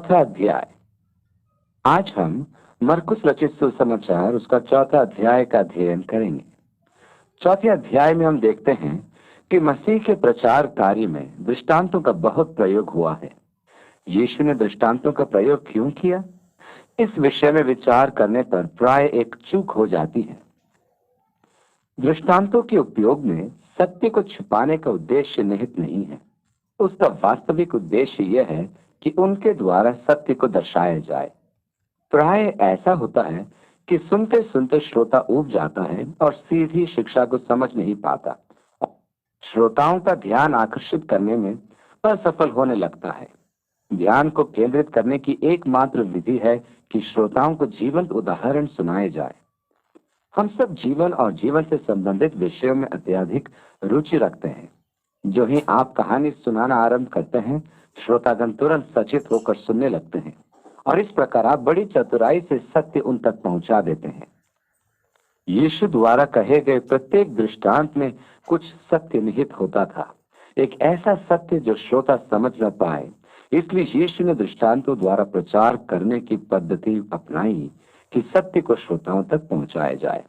चौथा अध्याय। आज हम मरकुस रचित सुसमाचार उसका चौथा अध्याय का अध्ययन करेंगे। चौथे अध्याय में हम देखते हैं कि मसीह के प्रचार कार्य में दृष्टांतों का बहुत प्रयोग हुआ है। यीशु ने दृष्टांतों का प्रयोग क्यों किया, इस विषय में विचार करने पर प्राय एक चूक हो जाती है। दृष्टांतों के उपयोग में सत्य को छुपाने का उद्देश्य निहित नहीं है। उसका वास्तविक उद्देश्य यह है कि उनके द्वारा सत्य को दर्शाया जाए। प्राय ऐसा होता है कि सुनते सुनते श्रोता ऊब जाता है और सीधी शिक्षा को समझ नहीं पाता। श्रोताओं का ध्यान आकर्षित करने में असफल होने लगता है। ध्यान को केंद्रित करने की एकमात्र विधि है कि श्रोताओं को जीवंत उदाहरण सुनाए जाए। हम सब जीवन और जीवन से संबंधित विषयों में अत्यधिक रुचि रखते हैं। जो ही आप कहानी सुनाना आरंभ करते हैं, श्रोतागण तुरंत सचेत होकर सुनने लगते हैं और इस प्रकार आप बड़ी चतुराई से सत्य उन तक पहुंचा देते हैं। यीशु द्वारा कहे गए प्रत्येक दृष्टांत में कुछ सत्य निहित होता था, एक ऐसा सत्य जो श्रोता समझ न पाए। इसलिए यीशु ने दृष्टांतों द्वारा प्रचार करने की पद्धति अपनाई कि सत्य को श्रोताओं तक पहुंचाया जाए।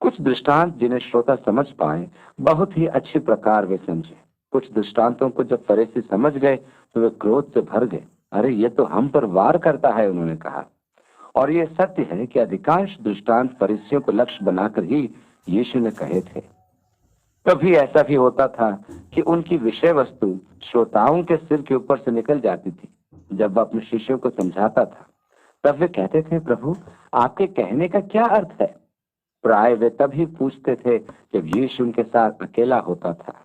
कुछ दृष्टांत जिन्हें श्रोता समझ पाए, बहुत ही अच्छी प्रकार वे समझे। कुछ दृष्टांतों को जब फरीसी समझ गए तो वे क्रोध से भर गए। अरे, ये तो हम पर वार करता है, उन्होंने कहा। और यह सत्य है कि अधिकांश दृष्टांत फरीसियों को लक्ष्य बनाकर ही यीशु ने कहे थे। कभी ऐसा भी होता था कि उनकी विषय वस्तु श्रोताओं के सिर के ऊपर से निकल जाती थी। जब वह अपने शिष्यों को समझाता था तब वे कहते थे, प्रभु, आपके कहने का क्या अर्थ है? प्राय वे तभी पूछते थे जब यीशु उनके साथ अकेला होता था।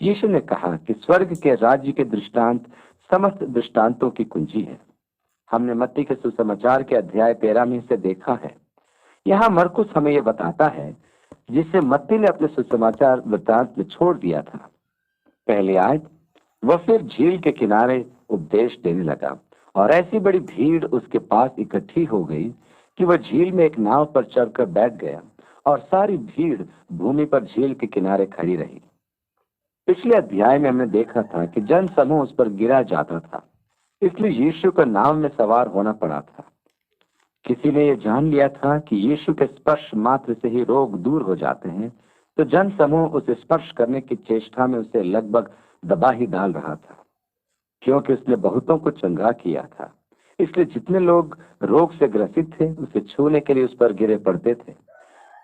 यीशु ने कहा कि स्वर्ग के राज्य के दृष्टांत समस्त दृष्टांतों की कुंजी है। हमने मत्ती के सुसमाचार के अध्याय 13 में से देखा है। यहाँ मरकुस हमें यह बताता है जिसे मत्ती ने अपने सुसमाचार वृत्तांत में छोड़ दिया था। पहली आयत, वह फिर झील के किनारे उपदेश देने लगा और ऐसी बड़ी भीड़ उसके पास इकट्ठी हो गई कि वह झील में एक नाव पर चढ़कर बैठ गया और सारी भीड़ भूमि पर झील के किनारे खड़ी रही। पिछले अध्याय में हमने देखा था कि जन समूह उस पर गिरा जाता था, इसलिए यीशु को नाव में सवार होना पड़ा था। किसी ने यह जान लिया था कि यीशु के स्पर्श मात्र से ही रोग दूर हो जाते हैं, तो जन समूह उस स्पर्श करने की चेष्टा में उसे लगभग दबा ही डाल रहा था, क्योंकि उसने बहुतों को चंगा किया था। इसलिए जितने लोग रोग से ग्रसित थे उसे छूने के लिए उस पर गिरे पड़ते थे।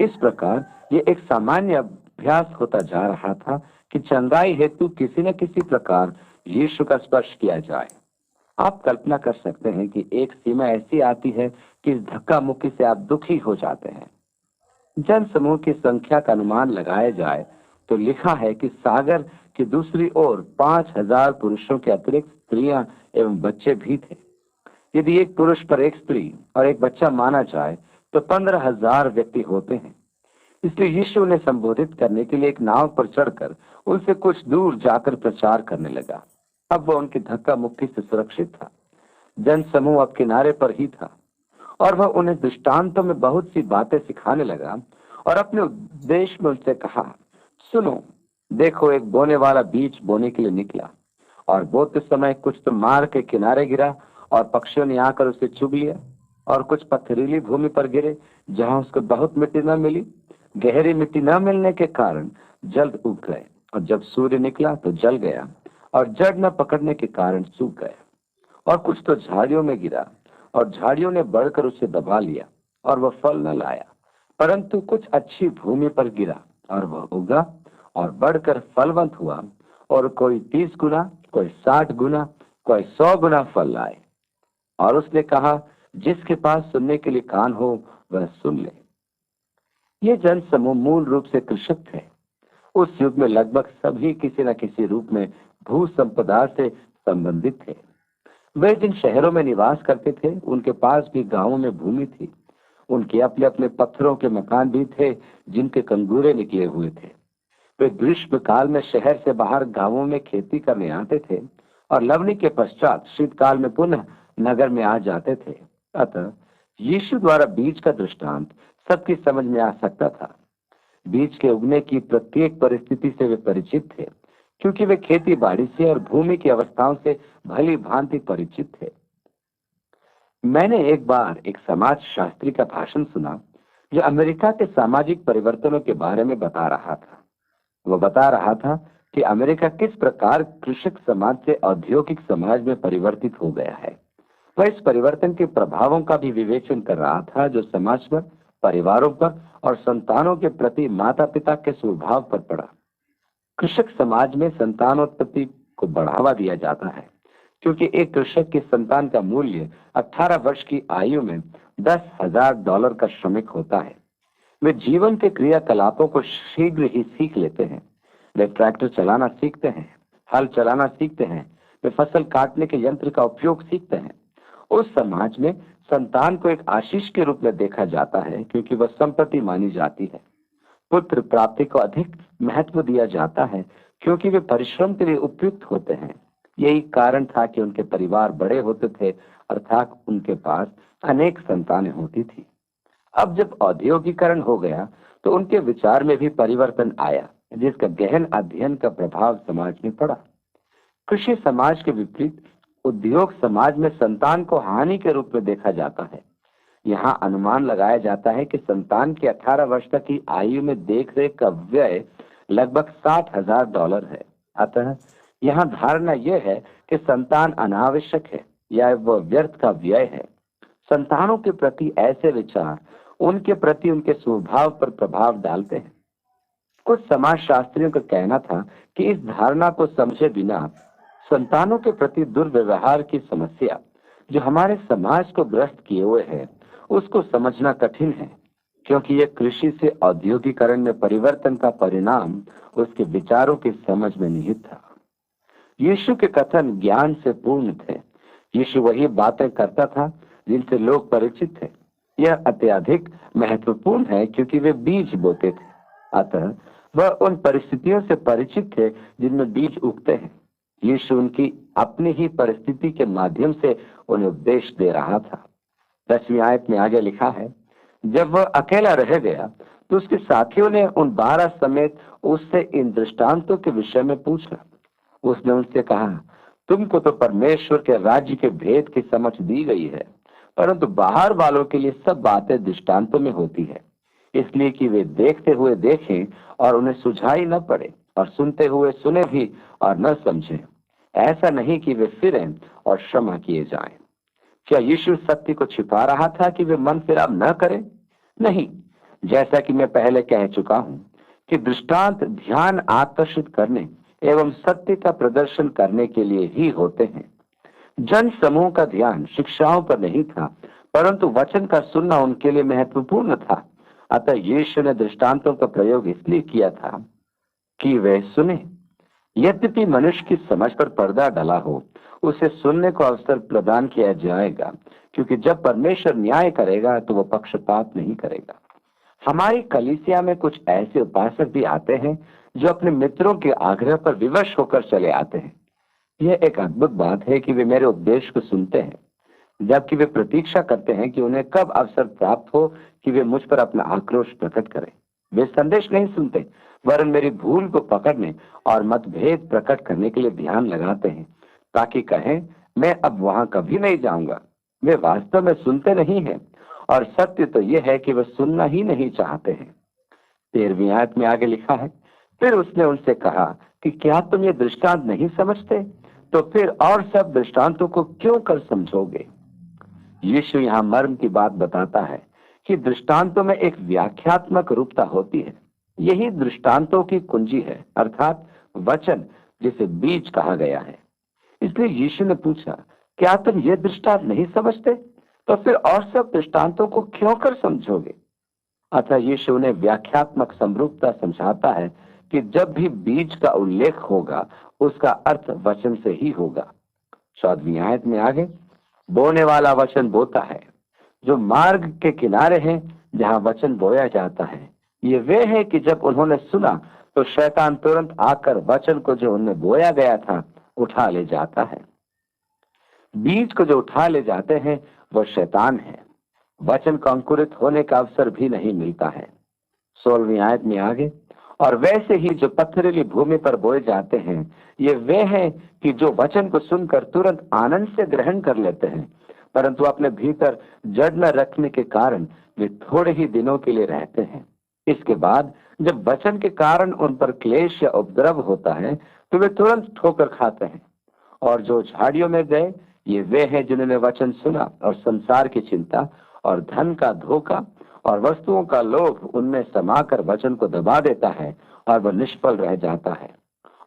इस प्रकार ये एक सामान्य अभ्यास होता जा रहा था कि चंगाई हेतु किसी न किसी प्रकार यीशु का स्पर्श किया जाए। आप कल्पना कर सकते हैं कि एक सीमा ऐसी आती है कि इस धक्का मुक्की से आप दुखी हो जाते हैं। जन समूह की संख्या का अनुमान लगाया जाए तो लिखा है कि सागर की दूसरी ओर 5000 पुरुषों के अतिरिक्त स्त्रियां एवं बच्चे भी थे। यदि एक पुरुष पर एक स्त्री और एक बच्चा माना जाए तो 15,000 व्यक्ति होते हैं। इसलिए यीशु ने संबोधित करने के लिए एक नाव पर चढ़कर उनसे कुछ दूर जाकर प्रचार करने लगा। अब वह उनकी धक्का मुक्की से सुरक्षित था। जन समूह अब किनारे पर ही था और वह उन्हें दृष्टांतों में बहुत सी बातें सिखाने लगा और अपने उपदेश में उनसे कहा, सुनो, देखो, एक बोने वाला बीज बोने के लिए निकला और बोते समय कुछ तो मार्ग के किनारे गिरा और पक्षियों ने आकर उसे चुग लिया, और कुछ पथरीली भूमि पर गिरे जहां उसको बहुत मिट्टी न मिली। गहरी मिट्टी न मिलने के कारण जल्द उग गए, और जब सूर्य निकला तो जल गया और जड़ न पकड़ने के कारण सूख गए। और कुछ तो झाड़ियों में गिरा और झाड़ियों ने बढ़कर उसे दबा लिया और वह फल न लाया। परंतु कुछ अच्छी भूमि पर गिरा और वह उगा और बढ़कर फलवंत हुआ, और कोई 30 गुना, कोई 60 गुना, कोई 100 गुना फल लाए। और उसने कहा, जिसके पास सुनने के लिए कान हो वह सुन ले। ये जन समूह मूल रूप से कृषक थे। उस युग में लगभग सभी किसी न किसी रूप में भू संपदा से संबंधित थे। वे जिन शहरों में निवास करते थे उनके पास भी गांवों में भूमि थी। उनके अपने अपने पत्थरों के मकान भी थे जिनके कंगूरे निकले हुए थे। वे ग्रीष्म काल में शहर से बाहर गांवों में खेती करने आते थे और लवनी के पश्चात शीतकाल में पुनः नगर में आ जाते थे। अतः यीशु द्वारा बीज का दृष्टांत सबकी समझ में आ सकता था। बीज के उगने की प्रत्येक परिस्थिति से वे परिचित थे, क्योंकि वे खेती बाड़ी से और भूमि की अवस्थाओं से भली भांति परिचित थे। मैंने एक बार एक समाज शास्त्री का भाषण सुना जो अमेरिका के सामाजिक परिवर्तनों के बारे में बता रहा था। वो बता रहा था कि अमेरिका किस प्रकार कृषक समाज से औद्योगिक समाज में परिवर्तित हो गया है। वह इस परिवर्तन के प्रभावों का भी विवेचन कर रहा था जो समाज पर, परिवारों पर और संतानों के प्रति माता पिता के स्वभाव पर पड़ा। कृषक समाज में संतानोत्पत्ति को बढ़ावा दिया जाता है क्योंकि एक कृषक की संतान का मूल्य 18 वर्ष की आयु में $10,000 का श्रमिक होता है। वे जीवन के क्रियाकलापों को शीघ्र ही सीख लेते हैं। वे ट्रैक्टर चलाना सीखते हैं, हल चलाना सीखते हैं, वे फसल काटने के यंत्र का उपयोग सीखते हैं। उस समाज में संतान को एक आशीष के रूप में देखा जाता है क्योंकि वह संपत्ति मानी जाती है। पुत्र प्राप्ति को अधिक महत्व दिया जाता है क्योंकि वे परिश्रम के लिए उपयुक्त होते हैं। यही कारण था कि उनके परिवार बड़े होते थे, अर्थात उनके पास अनेक संतानें होती थी। अब जब औद्योगिकरण हो गया तो उनके विचार में भी परिवर्तन आया जिसका गहन अध्ययन का प्रभाव समाज में पड़ा। कृषि समाज के विपरीत उद्योग समाज में संतान को हानि के रूप में देखा जाता है। यहाँ अनुमान लगाया जाता है कि संतान की 18 वर्ष तक की आयु में देख रेख का व्यय लगभग $60,000 है। अतः यहाँ धारणा यह है कि संतान अनावश्यक है या वह व्यर्थ का व्यय है। संतानों के प्रति ऐसे विचार उनके प्रति उनके स्वभाव पर प्रभाव डालते हैं। कुछ समाजशास्त्रियों का कहना था कि इस धारणा को समझे बिना संतानों के प्रति दुर्व्यवहार की समस्या जो हमारे समाज को ग्रस्त किए हुए है उसको समझना कठिन है क्योंकि यह कृषि से औद्योगिकरण में परिवर्तन का परिणाम उसके विचारों की समझ में निहित था। यीशु के कथन ज्ञान से पूर्ण थे। यीशु वही बातें करता था जिनसे लोग परिचित थे। यह अत्यधिक महत्वपूर्ण है क्योंकि वे बीज बोते थे, अतः वह उन परिस्थितियों से परिचित थे जिनमें बीज उगते हैं। यीशु उनकी अपनी ही परिस्थिति के माध्यम से उन्हें उपदेश दे रहा था। 10वीं आयत में आगे लिखा है, जब वह अकेला रह गया तो उसके साथियों ने उन 12 समेत उससे इन दृष्टांतों के विषय में पूछा। उसने उनसे कहा, तुमको तो परमेश्वर के राज्य के भेद की समझ दी गई है, परंतु बाहर वालों के लिए सब बातें दृष्टांतों में होती है, इसलिए कि वे देखते हुए देखें और उन्हें सुझाई न पड़े, और सुनते हुए सुने भी और न समझें। ऐसा नहीं कि वे फिरें और क्षमा किए जाएं। क्या यीशु सत्य को छिपा रहा था कि वे मन फिराव न करें? नहीं, जैसा कि मैं पहले कह चुका हूं कि दृष्टांत ध्यान आकर्षित करने एवं सत्य का प्रदर्शन करने के लिए ही होते हैं। जन समूह का ध्यान शिक्षाओं पर नहीं था, परंतु वचन का सुनना उनके लिए महत्वपूर्ण था। अतः यीशु ने दृष्टांतों का प्रयोग इसलिए किया था कि वे सुने। यद्यपि मनुष्य की समझ पर पर्दा डला हो, उसे सुनने को अवसर प्रदान किया जाएगा, क्योंकि जब परमेश्वर न्याय करेगा तो वह पक्षपात नहीं करेगा। हमारी कलीसिया में कुछ ऐसे उपासक भी आते हैं जो अपने मित्रों के आग्रह पर विवश होकर चले आते हैं। यह एक अद्भुत बात है कि वे मेरे उपदेश को सुनते हैं, जबकि वे प्रतीक्षा करते हैं कि उन्हें कब अवसर प्राप्त हो कि वे मुझ पर अपना आक्रोश प्रकट करें। वे संदेश नहीं सुनते, वरन मेरी भूल को पकड़ने और मतभेद प्रकट करने के लिए ध्यान लगाते हैं, ताकि कहें मैं अब वहां कभी नहीं जाऊंगा। वे वास्तव में सुनते नहीं हैं, और सत्य तो यह है कि वे सुनना ही नहीं चाहते हैं। 13वीं आयत में आगे लिखा है, फिर उसने उनसे कहा कि क्या तुम ये दृष्टांत नहीं समझते? तो फिर और सब दृष्टांतों को क्यों कर समझोगे? यीशु यहाँ मर्म की बात बताता है कि दृष्टांतों में एक व्याख्यात्मक रूपता होती है। यही दृष्टांतों की कुंजी है, अर्थात वचन, जिसे बीज कहा गया है। इसलिए यीशु ने पूछा, क्या तुम ये दृष्टांत नहीं समझते? तो फिर और सब दृष्टांतों को क्यों कर समझोगे? अतः यीशु ने व्याख्यात्मक समरूपता समझाता है कि जब भी बीज का उल्लेख होगा उसका अर्थ वचन से ही होगा। 14वीं आयत में आगे, बोने वाला वचन बोता है जो मार्ग के किनारे हैं जहां वचन बोया जाता है। ये वे हैं कि जब उन्होंने सुना तो शैतान तुरंत आकर वचन को जो उनमें बोया गया था उठा ले जाता है। बीज को जो उठा ले जाते हैं वो शैतान है। वचन को अंकुरित होने का अवसर भी नहीं मिलता है। 16वीं आयत में आगे, और वैसे ही जो पथरीली भूमि पर बोए जाते हैं ये वे हैं कि जो वचन को सुनकर तुरंत आनंद से ग्रहण कर लेते हैं, परंतु अपने भीतर जड़ न रखने के कारण वे थोड़े ही दिनों के लिए रहते हैं। इसके बाद जब वचन के कारण उन पर क्लेश या उपद्रव होता है तो वे तुरंत ठोकर खाते हैं। और जो झाड़ियों में गए ये वे हैं जिन्होंने वचन सुना और संसार की चिंता और धन का धोखा और वस्तुओं का लोभ उनमें समाकर वचन को दबा देता है और वह निष्फल रह जाता है।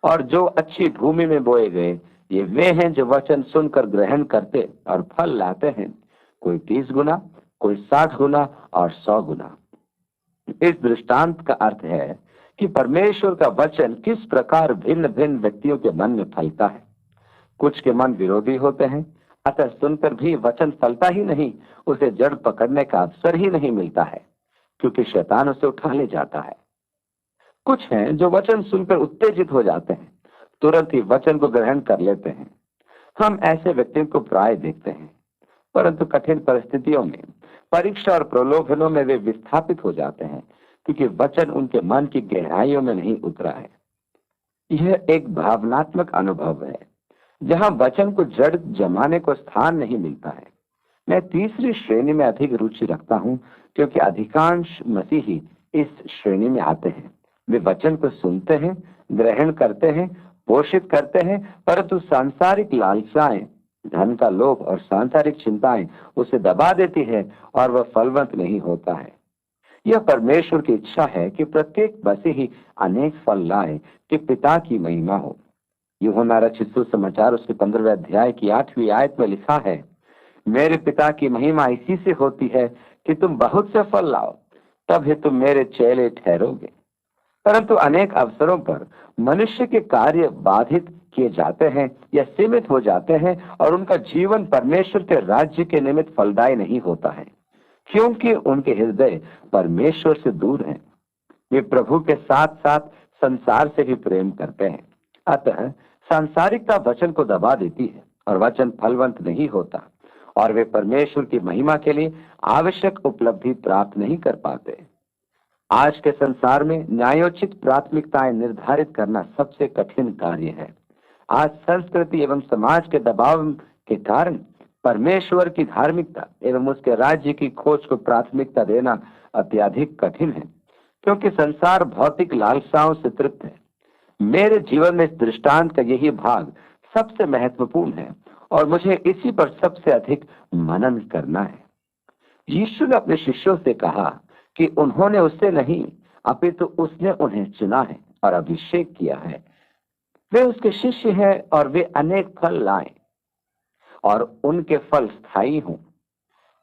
और जो अच्छी भूमि में बोए गए ये वे हैं जो वचन सुनकर ग्रहण करते और फल लाते हैं, कोई 30 गुना, कोई 60 गुना और 100 गुना। इस दृष्टांत का अर्थ है कि परमेश्वर का वचन किस प्रकार भिन्न भिन्न व्यक्तियों के मन में फलता है। कुछ के मन विरोधी होते हैं, अतः सुनकर भी वचन फलता ही नहीं, उसे जड़ पकड़ने का अवसर ही नहीं मिलता है, क्योंकि शैतान उसे उठा ले जाता है। कुछ हैं जो वचन सुनकर उत्तेजित हो जाते हैं, तुरंत ही वचन को ग्रहण कर लेते हैं। हम ऐसे व्यक्तियों को प्राय देखते हैं, परंतु कठिन परिस्थितियों में, परीक्षा और प्रलोभनों में वे विस्थापित हो जाते हैं, क्योंकि वचन उनके मन की गहराइयों में नहीं उतरा है। यह एक भावनात्मक अनुभव है जहां वचन को जड़ जमाने को स्थान नहीं मिलता है। मैं तीसरी श्रेणी में अधिक रुचि रखता हूं, क्योंकि अधिकांश मसीही इस श्रेणी में आते हैं। वे वचन को सुनते हैं, ग्रहण करते हैं, पोषित करते हैं, परंतु सांसारिक लालसाएं, धन का लोभ और सांसारिक चिंताएं उसे दबा देती है और वह फलवंत नहीं होता है। यह परमेश्वर की इच्छा है कि प्रत्येक मसीही अनेक फल लाए कि पिता की महिमा हो। यूहन्ना रचित सुसमाचार उसके 15वें अध्याय की 8वीं आयत में लिखा है, मेरे पिता की महिमा इसी से होती है कि तुम बहुत से फल लाओ, तब ही तुम मेरे चेले ठहरोगे। परंतु अनेक अवसरों पर मनुष्य के कार्य बाधित किए जाते हैं या सीमित हो जाते हैं और उनका जीवन परमेश्वर के राज्य के निमित्त फलदायी नहीं होता है, क्योंकि उनके हृदय परमेश्वर से दूर हैं। वे प्रभु के साथ साथ संसार से भी प्रेम करते हैं। अतः सांसारिकता वचन को दबा देती है और वचन फलवंत नहीं होता, और वे परमेश्वर की महिमा के लिए आवश्यक उपलब्धि प्राप्त नहीं कर पाते। आज के संसार में न्यायोचित प्राथमिकताएं निर्धारित करना सबसे कठिन कार्य है। आज संस्कृति एवं समाज के दबाव के कारण परमेश्वर की धार्मिकता एवं उसके राज्य की खोज को प्राथमिकता देना अत्यधिक कठिन है, क्योंकि संसार भौतिक लालसाओं से तृप्त है। मेरे जीवन में इस दृष्टांत का यही भाग सबसे महत्वपूर्ण है और मुझे इसी पर सबसे अधिक मनन करना है। यीशु ने अपने शिष्यों से कहा कि उन्होंने उससे नहीं अपितु उसने उन्हें चुना है और अभिषेक किया है। वे उसके शिष्य हैं और वे अनेक फल लाएं और उनके फल स्थायी हों।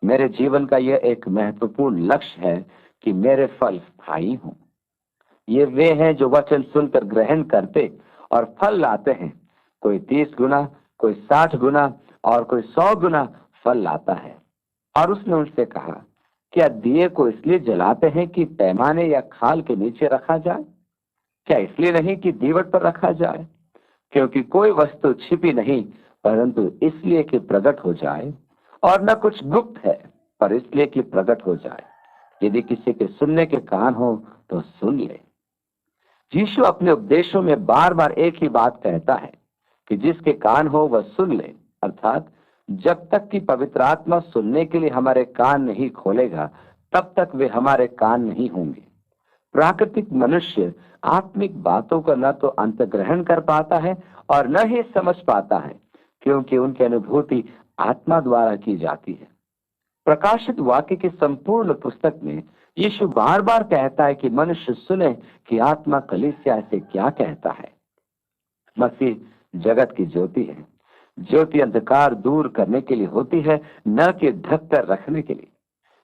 मेरे जीवन का यह एक महत्वपूर्ण लक्ष्य है कि मेरे फल स्थायी हों। ये वे हैं जो वचन सुनकर ग्रहण करते और फल लाते हैं। कोई 30 गुना, कोई 60 गुना और कोई 100 गुना फल लाता है। और उसने उनसे कहा, क्या दिए को इसलिए जलाते हैं कि पैमाने या खाल के नीचे रखा जाए? क्या इसलिए नहीं कि दीवट पर रखा जाए? क्योंकि कोई वस्तु छिपी नहीं, परंतु इसलिए कि प्रकट हो जाए, और न कुछ गुप्त है पर इसलिए कि प्रकट हो जाए। यदि किसी के सुनने के कान हो तो सुन ले। यीशु अपने उपदेशों में बार बार एक ही बात कहता है कि जिसके कान हो वह सुन ले, अर्थात जब तक कि पवित्र आत्मा सुनने के लिए हमारे कान नहीं खोलेगा तब तक वे हमारे कान नहीं होंगे। प्राकृतिक मनुष्य आत्मिक बातों का न तो अंतग्रहण कर पाता है और न ही समझ पाता है, क्योंकि उनकी अनुभूति आत्मा द्वारा की जाती है। प्रकाशित वाक्य की संपूर्ण पुस्तक में यीशु बार बार कहता है कि मनुष्य सुने कि आत्मा कलीसिया से क्या कहता है। मसीह जगत की ज्योति है। ज्योति अंधकार दूर करने के लिए होती है, न कि ढक कर रखने के लिए।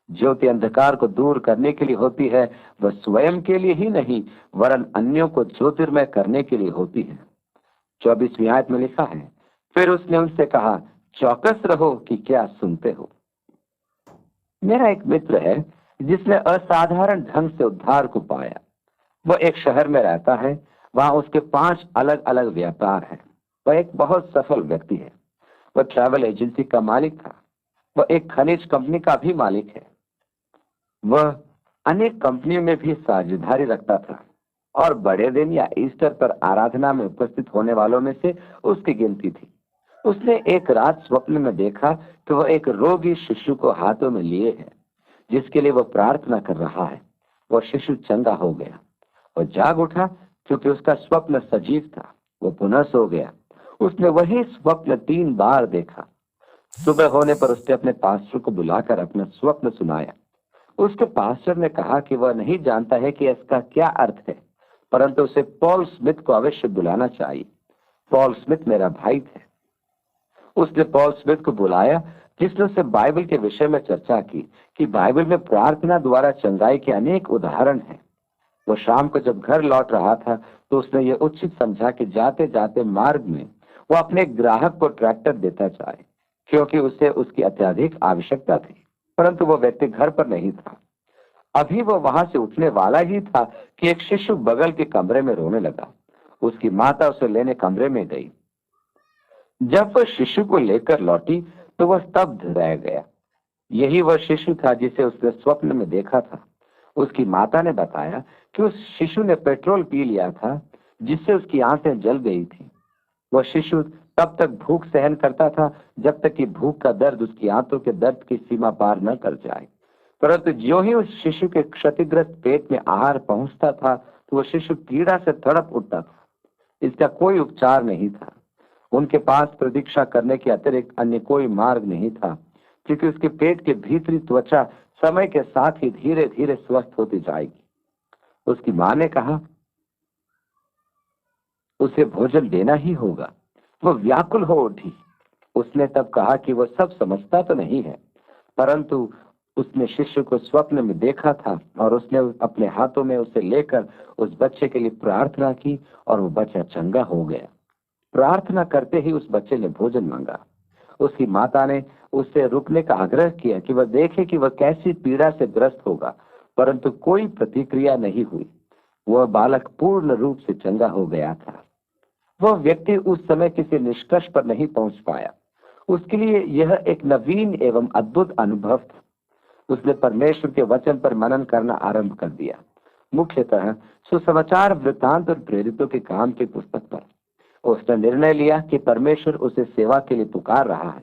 ज्योति अंधकार को दूर करने के लिए होती है, वह स्वयं के लिए ही नहीं वरन अन्यों को ज्योतिर्मय करने के लिए होती है। 24वीं आयत में लिखा है, फिर उसने उनसे कहा, चौकस रहो कि क्या सुनते हो। मेरा एक मित्र है जिसने असाधारण ढंग से उद्धार को पाया। वह एक शहर में रहता है, वहां उसके 5 अलग अलग व्यापार हैं। वह एक बहुत सफल व्यक्ति है। वह ट्रैवल एजेंसी का मालिक था। वह एक खनिज कंपनी का भी मालिक है। वह अनेक कंपनियों में भी साझेदारी रखता था और बड़े दिन या ईस्टर पर आराधना में उपस्थित होने वालों में से उसकी गिनती थी। उसने एक रात स्वप्न में देखा कि वह एक रोगी शिशु को हाथों में लिए है, जिसके लिए वह प्रार्थना कर रहा है। वह शिशु चंगा हो गया। वह जाग उठा, क्योंकि उसका स्वप्न सजीव था। वो पुनः सो गया। उसने वही स्वप्न 3 बार देखा। सुबह होने पर उसने अपने पास्टर को बुलाकर अपना स्वप्न सुनाया। उसके पास्टर ने कहा कि वह नहीं जानता है कि इसका क्या अर्थ है, परंतु उसे पॉल स्मिथ को अवश्य बुलाना चाहिए। पॉल स्मिथ मेरा भाई थे। उसने पॉल स्मिथ को बुलाया, जिसने उससे बाइबल के विषय में चर्चा की कि बाइबल में प्रार्थना द्वारा चंगाई के अनेक उदाहरण हैं। वो शाम को जब घर लौट रहा था तो उसने ये उचित समझा कि जाते जाते मार्ग में वो अपने ग्राहक को ट्रैक्टर देता जाए, क्योंकि उसे उसकी अत्यधिक आवश्यकता थी। परंतु वो व्यक्ति घर पर नहीं था। अभी वो वहां से उठने वाला ही था कि एक शिशु बगल के कमरे में रोने लगा। उसकी माता उसे लेने कमरे में गई। जब वह शिशु को लेकर लौटी तो वह स्तब्ध रह गया। यही वह शिशु था जिसे उसने स्वप्न में देखा था। उसकी माता ने बताया कि उस शिशु ने पेट्रोल पी लिया था, जिससे उसकी आंखें जल गई थी। वह शिशु तब तक भूख सहन करता था जब तक कि भूख का दर्द उसकी आंतों के दर्द की सीमा पार न कर जाए। परंतु ज्यों ही उस शिशु के क्षतिग्रस्त पेट में आहार पहुंचता था तो वह शिशु पीड़ा से तड़प उठता था। इसका कोई उपचार नहीं था। उनके पास प्रतीक्षा करने के अतिरिक्त अन्य कोई मार्ग नहीं था, क्योंकि उसके पेट के भीतरी त्वचा समय के साथ ही धीरे धीरे स्वस्थ होती जाएगी। उसकी मां ने कहा उसे भोजन देना ही होगा। वो व्याकुल हो उठी। उसने तब कहा कि वह सब समझता तो नहीं है, परंतु उसने शिष्य को स्वप्न में देखा था और उसने अपने हाथों में उसे लेकर उस बच्चे के लिए प्रार्थना की और वो बच्चा चंगा हो गया। प्रार्थना करते ही उस बच्चे ने भोजन मांगा। उसकी माता ने उससे रुकने का आग्रह किया कि वह देखे कि वह कैसी पीड़ा से ग्रस्त होगा, परंतु कोई प्रतिक्रिया नहीं हुई। वह बालक पूर्ण रूप से चंगा हो गया था। वह व्यक्ति उस समय किसी निष्कर्ष पर नहीं पहुंच पाया। उसके लिए यह एक नवीन एवं अद्भुत अनुभव था। उसने परमेश्वर के वचन पर मनन करना आरंभ कर दिया, मुख्यतः सुसमाचार, वृत्तांत और प्रेरितों के काम की पुस्तक पर। उसने निर्णय लिया कि परमेश्वर उसे सेवा के लिए पुकार रहा है।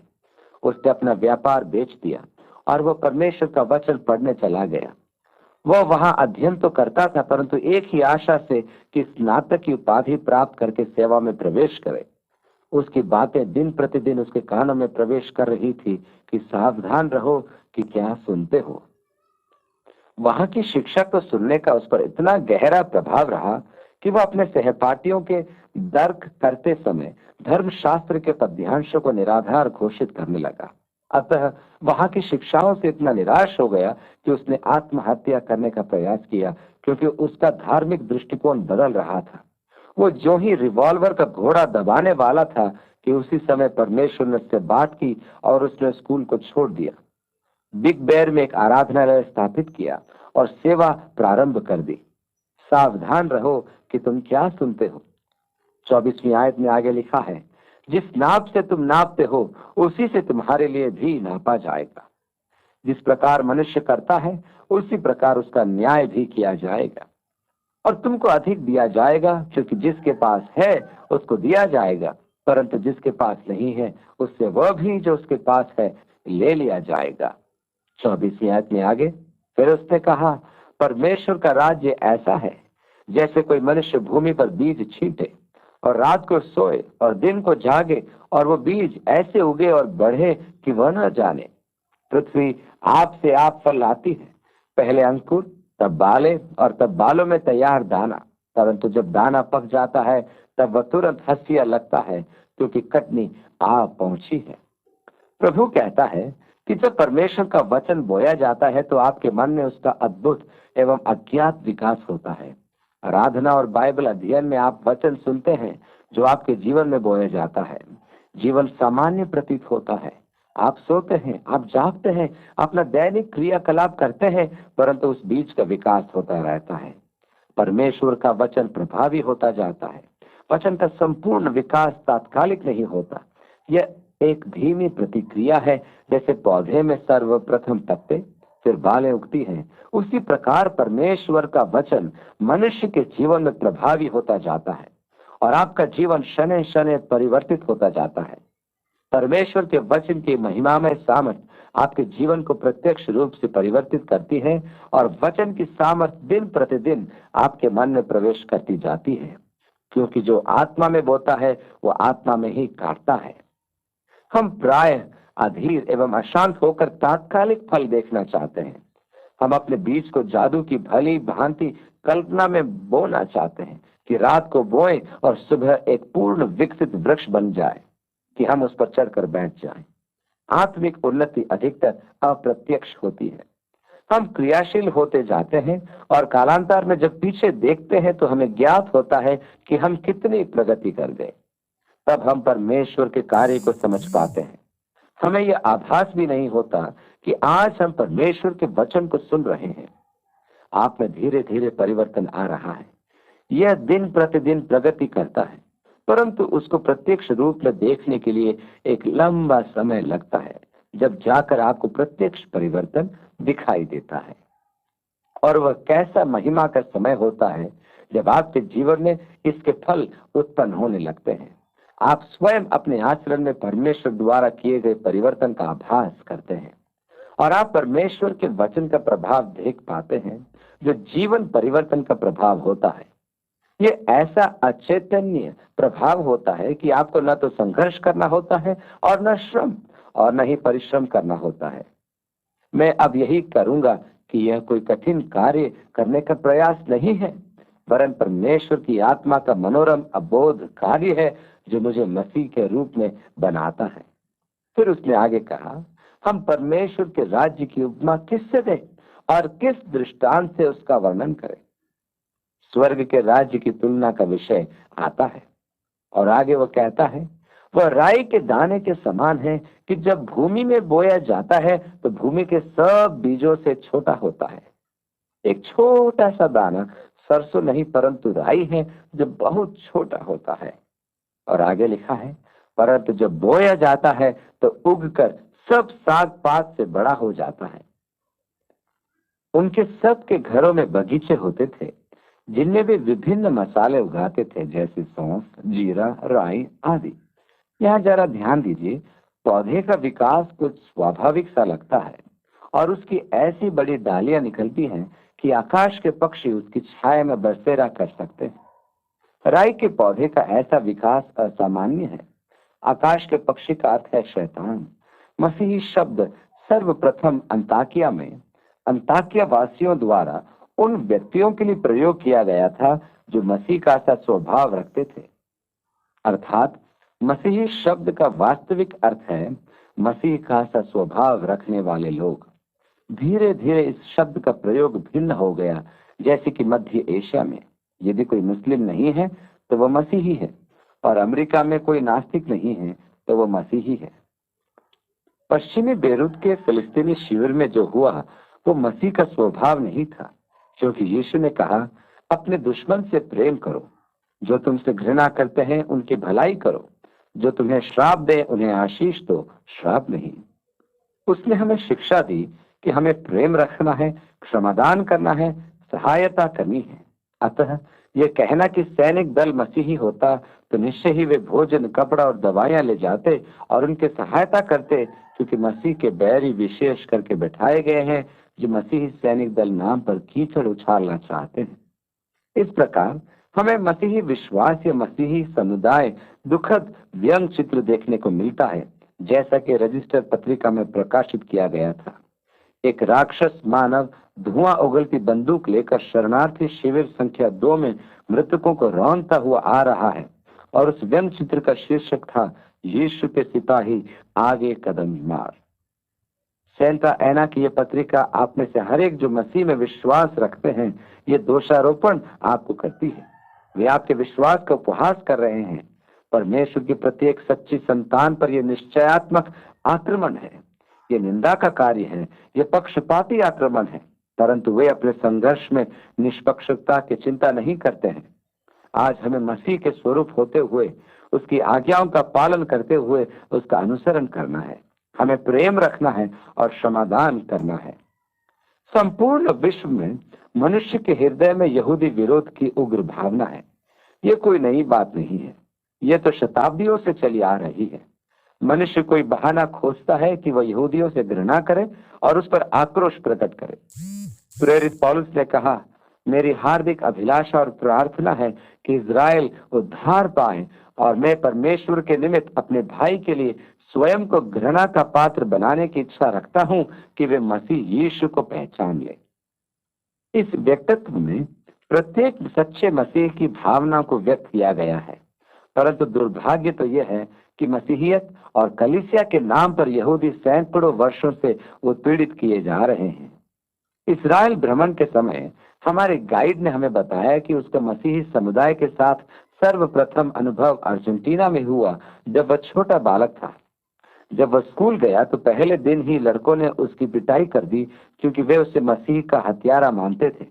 उसने अपना व्यापार बेच दिया और वह परमेश्वर का वचन पढ़ने चला गया। वह वहां अध्ययन तो करता था, परंतु एक ही आशा से कि स्नातक की उपाधि प्राप्त करके सेवा में प्रवेश करे। उसकी बातें दिन प्रतिदिन उसके कानों में प्रवेश कर रही थी कि सावधान रहो कि क्या सुनते हो। वहां की शिक्षा को सुनने का उस पर इतना गहरा प्रभाव रहा कि वह अपने सहपाठियों के तर्क करते समय धर्मशास्त्र के पद्यांशों को निराधार घोषित करने लगा। अतः वहां की शिक्षाओं से इतना निराश हो गया कि उसने आत्महत्या करने का प्रयास किया, क्योंकि उसका धार्मिक दृष्टिकोण बदल रहा था। वो जो ही रिवॉल्वर का घोड़ा दबाने वाला था कि उसी समय परमेश्वर ने उससे बात की और उसने स्कूल को छोड़ दिया। बिग बेर में एक आराधनालय स्थापित किया और सेवा प्रारंभ कर दी। सावधान रहो कि तुम क्या सुनते हो। 24वीं आयत में आगे लिखा है, जिस नाप से तुम नापते हो उसी से तुम्हारे लिए भी नापा जाएगा। जिस प्रकार मनुष्य करता है उसी प्रकार उसका न्याय भी किया जाएगा। और तुमको अधिक दिया जाएगा, क्योंकि जिसके पास है उसको दिया जाएगा, परंतु जिसके पास नहीं है उससे वह भी जो उसके पास है ले लिया जाएगा। 24वीं आयत में आगे फिर उसने कहा, परमेश्वर का राज्य ऐसा है जैसे कोई मनुष्य भूमि पर बीज छींटे और रात को सोए और दिन को जागे, और वो बीज ऐसे उगे और बढ़े कि वह न जाने। पृथ्वी आप से आप फल लाती है, पहले अंकुर, तब बाले और तब बालों में तैयार दाना, परंतु जब दाना पक जाता है तब वह तुरंत हंसिया लगता है, क्योंकि कटनी आ पहुंची है। प्रभु कहता है कि जब परमेश्वर का वचन बोया जाता है तो आपके मन में उसका अद्भुत एवं अज्ञात विकास होता है। आराधना और बाइबल अध्ययन में आप वचन सुनते हैं जो आपके जीवन में बोया जाता है। जीवन सामान्य प्रतीत होता है। आप सोते हैं, आप जागते हैं, अपना दैनिक क्रियाकलाप करते हैं, परंतु उस बीज का विकास होता रहता है। परमेश्वर का वचन प्रभावी होता जाता है। वचन का संपूर्ण विकास तात्कालिक नहीं होता। यह एक धीमी प्रतिक्रिया है। जैसे पौधे में सर्वप्रथम पत्ते फिर बालें उगती हैं, उसी प्रकार परमेश्वर का वचन मनुष्य के जीवन में प्रभावी होता जाता है और आपका जीवन शने शने परिवर्तित होता जाता है। परमेश्वर के वचन की महिमामय सामर्थ आपके जीवन को प्रत्यक्ष रूप से परिवर्तित करती है और वचन की सामर्थ दिन प्रतिदिन आपके मन में प्रवेश करती जाती है, क्योंकि जो आत्मा में बोता है वो आत्मा में ही काटता है। हम प्राय अधीर एवं अशांत होकर तात्कालिक फल देखना चाहते हैं। हम अपने बीज को जादू की भली भांति कल्पना में बोना चाहते हैं कि रात को बोएं और सुबह एक पूर्ण विकसित वृक्ष बन जाए कि हम उस पर चढ़कर बैठ जाएं। आत्मिक उन्नति अधिकतर अप्रत्यक्ष होती है। हम क्रियाशील होते जाते हैं और कालांतर में जब पीछे देखते हैं तो हमें ज्ञात होता है कि हम कितनी प्रगति कर गए। तब हम परमेश्वर के कार्य को समझ पाते हैं। हमें यह आभास भी नहीं होता कि आज हम परमेश्वर के वचन को सुन रहे हैं। आप में धीरे धीरे परिवर्तन आ रहा है। यह दिन प्रतिदिन प्रगति करता है, परंतु उसको प्रत्यक्ष रूप में देखने के लिए एक लंबा समय लगता है, जब जाकर आपको प्रत्यक्ष परिवर्तन दिखाई देता है। और वह कैसा महिमा का समय होता है जब आपके जीवन में इसके फल उत्पन्न होने लगते हैं। आप स्वयं अपने आचरण में परमेश्वर द्वारा किए गए परिवर्तन का आभास करते हैं और आप परमेश्वर के वचन का प्रभाव देख पाते हैं, जो जीवन परिवर्तन का प्रभाव होता है। ये ऐसा अचैतन्य प्रभाव होता है कि आपको न तो संघर्ष करना होता है और न श्रम और न ही परिश्रम करना होता है। मैं अब यही करूंगा कि यह कोई कठिन कार्य करने का प्रयास नहीं है, वरन परमेश्वर की आत्मा का मनोरम अबोध कार्य है जो मुझे मसीह के रूप में बनाता है। फिर उसने आगे कहा, हम परमेश्वर के राज्य की उपमा किससे दें और किस दृष्टांत से उसका वर्णन करें। स्वर्ग के राज्य की तुलना का विषय आता है और आगे वो कहता है, वह राई के दाने के समान है कि जब भूमि में बोया जाता है तो भूमि के सब बीजों से छोटा होता है। एक छोटा सा दाना सरसों नहीं परंतु राई है जो बहुत छोटा होता है। और आगे लिखा है, परंतु जब बोया जाता है तो उगकर सब साग पात से बड़ा हो जाता है। उनके सब के घरों में बगीचे होते थे जिनमें वे विभिन्न मसाले उगाते थे, जैसे सौंफ, जीरा, राई आदि। यहाँ जरा ध्यान दीजिए, पौधे का विकास कुछ स्वाभाविक सा लगता है और उसकी ऐसी बड़ी डालियां निकलती हैं कि आकाश के पक्षी उसकी छाया में बसेरा कर सकते हैं। राई के पौधे का ऐसा विकास असामान्य है। आकाश के पक्षी का अर्थ है शैतान। मसीही शब्द सर्वप्रथम अंताकिया वासियों द्वारा उन व्यक्तियों के लिए प्रयोग किया गया था जो मसीह का सा स्वभाव रखते थे। अर्थात मसीही शब्द का वास्तविक अर्थ है मसीह का सा स्वभाव रखने वाले लोग। धीरे धीरे इस शब्द का प्रयोग भिन्न हो गया, जैसे कि मध्य एशिया में यदि कोई मुस्लिम नहीं है तो वह मसीही है और अमेरिका में कोई नास्तिक नहीं है तो वह मसीही है। पश्चिमी बेरूत के फिलिस्तीनी शिविर में जो हुआ वो मसीह का स्वभाव नहीं था, क्योंकि यीशु ने कहा, अपने दुश्मन से प्रेम करो, जो तुमसे घृणा करते हैं उनकी भलाई करो, जो तुम्हें श्राप दे उन्हें आशीष दो, श्राप नहीं। उसने हमें शिक्षा दी कि हमें प्रेम रखना है, क्षमादान करना है, सहायता करनी है। अतः यह कहना कि सैनिक दल मसीही होता तो निश्चय ही वे भोजन, कपड़ा और दवाइयां ले जाते और उनके सहायता करते, क्योंकि मसीह के बैरी विशेष करके बैठाए गए हैं जो मसीही सैनिक दल नाम पर कीचड़ उछालना चाहते हैं। इस प्रकार हमें मसीही विश्वास या मसीही समुदाय दुखद व्यंग चित्र देखने को मिलता है, जैसा कि रजिस्टर पत्रिका में प्रकाशित किया गया था। एक राक्षस मानव धुआं उगलती बंदूक लेकर शरणार्थी शिविर संख्या 2 में मृतकों को रौंदता हुआ आ रहा है और उस व्यंग चित्र का शीर्षक था, यीशु के सिपाही आगे कदम मार। सेंटा एना की यह पत्रिका आप में से हर एक जो मसीह में विश्वास रखते हैं, ये दोषारोपण आपको करती है। वे आपके विश्वास का उपहास कर रहे हैं। परमेश्वर की प्रत्येक सच्ची संतान पर यह निश्चयात्मक आक्रमण है, ये निंदा का कार्य है, ये पक्षपाती आक्रमण है, परंतु वे अपने संघर्ष में निष्पक्षता की चिंता नहीं करते हैं। आज हमें मसीह के स्वरूप होते हुए, उसकी आज्ञाओं का पालन करते हुए उसका अनुसरण करना है। हमें प्रेम रखना है और क्षमादान करना है। संपूर्ण विश्व में मनुष्य के हृदय में यहूदी विरोध की उग्र भावना है। यह कोई नई बात नहीं है, यह तो शताब्दियों से चली आ रही है। मनुष्य कोई बहाना खोजता है कि वह यहूदियों से घृणा करे और उस पर आक्रोश प्रकट करे। प्रेरित पौलुस ने कहा, मेरी हार्दिक अभिलाषा और प्रार्थना है कि इज़राइल उद्धार पाए, और मैं परमेश्वर के निमित्त अपने भाई के लिए स्वयं को घृणा का पात्र बनाने की इच्छा रखता हूं कि वे मसीह यीशु को पहचान ले। इस व्यक्तित्व में प्रत्येक सच्चे मसीह की भावना को व्यक्त किया गया है, परंतु दुर्भाग्य तो यह है कि मसीहियत और कलीसिया के नाम पर यहूदी सैकड़ों वर्षों से उत्पीड़ित किए जा रहे हैं। इस्राएल भ्रमण के समय हमारे गाइड ने हमें बताया कि उसका मसीही समुदाय के साथ सर्वप्रथम अनुभव अर्जेंटीना में हुआ जब वह छोटा बालक था। जब वह स्कूल गया तो पहले दिन ही लड़कों ने उसकी पिटाई कर दी, क्योंकि वे उसे मसीह का हत्यारा मानते थे।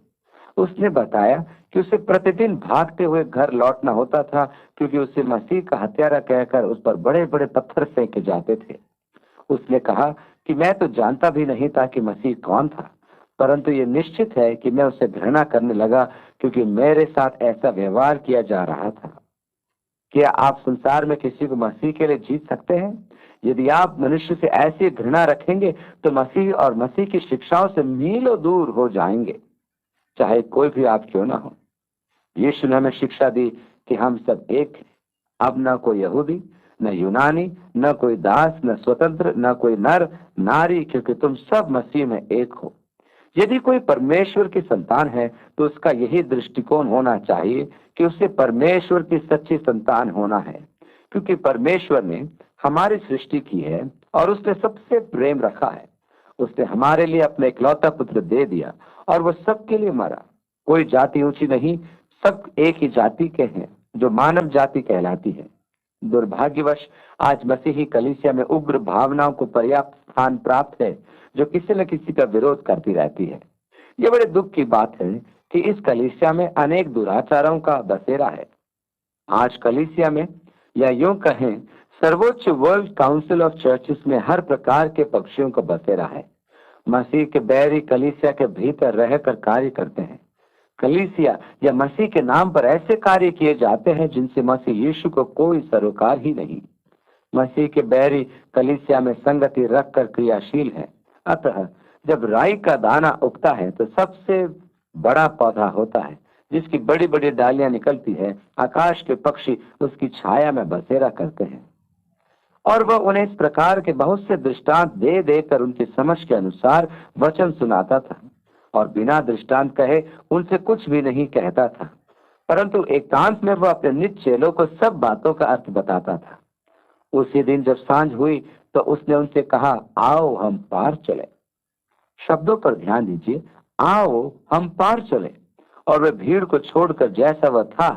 उसने बताया कि उसे प्रतिदिन भागते हुए घर लौटना होता था, क्योंकि उसे मसीह का हत्यारा कहकर उस पर बड़े बड़े पत्थर फेंके जाते थे। उसने कहा कि मैं तो जानता भी नहीं था कि मसीह कौन था, परंतु ये निश्चित है कि मैं उसे घृणा करने लगा, क्योंकि मेरे साथ ऐसा व्यवहार किया जा रहा था। क्या आप संसार में किसी को मसीह के लिए जीत सकते हैं? यदि आप मनुष्य से ऐसी घृणा रखेंगे तो मसीह और मसीह की शिक्षाओं से मीलों दूर हो जाएंगे, चाहे कोई भी आप क्यों ना हो। यीशु ने हमें शिक्षा दी कि हम सब एक हैं। अब न कोई यहूदी, न यूनानी, न कोई दास, न स्वतंत्र, न कोई नर नारी, क्योंकि तुम सब मसीह में एक हो। यदि कोई परमेश्वर की संतान है तो उसका यही दृष्टिकोण होना चाहिए कि उसे परमेश्वर की सच्ची संतान होना है, क्योंकि परमेश्वर ने हमारी सृष्टि की है और उसने सबसे प्रेम रखा है। उसने हमारे लिए अपना इकलौता पुत्र दे दिया और वह सबके लिए मरा। कोई जाति ऊंची नहीं, सब एक ही जाति के हैं, जो मानव जाति कहलाती है। दुर्भाग्यवश आज मसीही कलीसिया में उग्र भावनाओं को पर्याप्त स्थान प्राप्त है, जो किसी न किसी का विरोध करती रहती है। यह बड़े दुख की बात है कि इस कलीसिया में अनेक दुराचारों का बसेरा है। आज कलीसिया में, या यूं कहें सर्वोच्च वर्ल्ड काउंसिल ऑफ चर्चेस में, हर प्रकार के पक्षियों का बसेरा है। मसीह के बैरी कलीसिया के भीतर रहकर कार्य करते हैं। कलीसिया या मसीह के नाम पर ऐसे कार्य किए जाते हैं जिनसे मसीह यीशु को कोई सरोकार ही नहीं। मसीह के बैरी कलीसिया में संगति रखकर क्रियाशील है। अतः जब राई का दाना उगता है तो सबसे बड़ा पौधा होता है, जिसकी बड़ी बड़ी डालियां निकलती है। आकाश के पक्षी उसकी छाया में बसेरा करते हैं, और वह उन्हें इस प्रकार के बहुत से दृष्टांत दे देकर उनकी समझ के अनुसार वचन सुनाता था, और बिना दृष्टांत कहे उनसे कुछ भी नहीं कहता था, परंतु एकांत में वह अपने निज चेलों को सब बातों का अर्थ बताता था। उसी दिन जब सांझ हुई तो उसने उनसे कहा, आओ हम पार चले। शब्दों पर ध्यान दीजिए, आओ हम पार चले। और वे भीड़ को छोड़कर जैसा वह था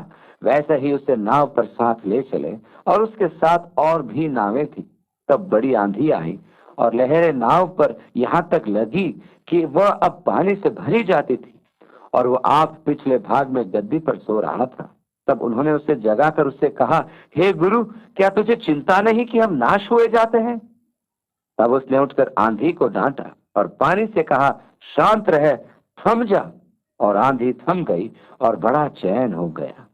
वैसा ही उसे नाव पर साथ ले चले, और उसके साथ और भी नावें थी। तब बड़ी आंधी आई और लहरें नाव पर यहाँ तक लगी कि वह अब पानी से भरी जाती थी, और वह आप पिछले भाग में गद्दी पर सो रहा था। तब उन्होंने उसे जगाकर उससे कहा, हे गुरु, क्या तुझे चिंता नहीं कि हम नाश हुए जाते हैं? तब उसने उठकर आंधी को डांटा और पानी से कहा, शांत रह, थम जा। और आंधी थम गई और बड़ा चैन हो गया।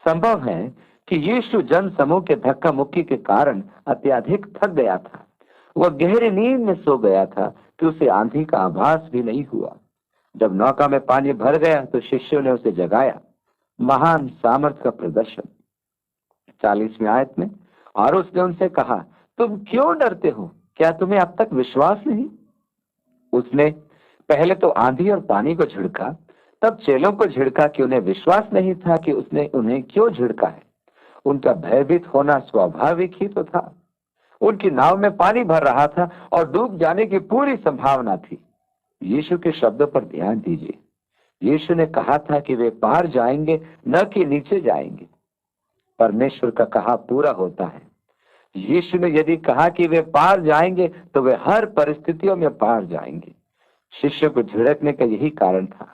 संभव है कि यीशु जन समूह के धक्का मुक्की के कारण अत्यधिक थक गया था। वह गहरी नींद में सो गया था कि उसे आंधी का आभास भी नहीं हुआ। जब नौका में पानी भर गया तो शिष्यों ने उसे जगाया। महान सामर्थ का प्रदर्शन। 40वीं आयत में, और उसने उनसे कहा, तुम क्यों डरते हो? क्या तुम्हें अब तक विश्वास नहीं? उसने पहले तो आंधी और पानी को झिड़का, तब चेलों को झिड़का कि उन्हें विश्वास नहीं था कि उसने उन्हें क्यों झिड़का है। उनका भयभीत होना स्वाभाविक ही तो था। उनकी नाव में पानी भर रहा था और डूब जाने की पूरी संभावना थी। यीशु के शब्दों पर ध्यान दीजिए। यीशु ने कहा था कि वे पार जाएंगे, न कि नीचे जाएंगे। परमेश्वर का कहा पूरा होता है। यीशु ने यदि कहा कि वे पार जाएंगे तो वे हर परिस्थितियों में पार जाएंगे। शिष्यों को झिड़कने का यही कारण था।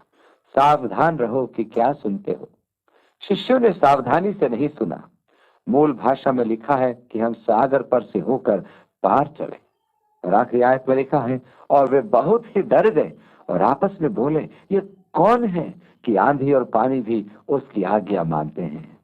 सावधान रहो कि क्या सुनते हो। शिष्यों ने सावधानी से नहीं सुना। मूल भाषा में लिखा है कि हम सागर पर से होकर पार चले, और आखिरी आयत में लिखा है, और वे बहुत ही डर गए और आपस में बोले, ये कौन है कि आंधी और पानी भी उसकी आज्ञा मानते हैं।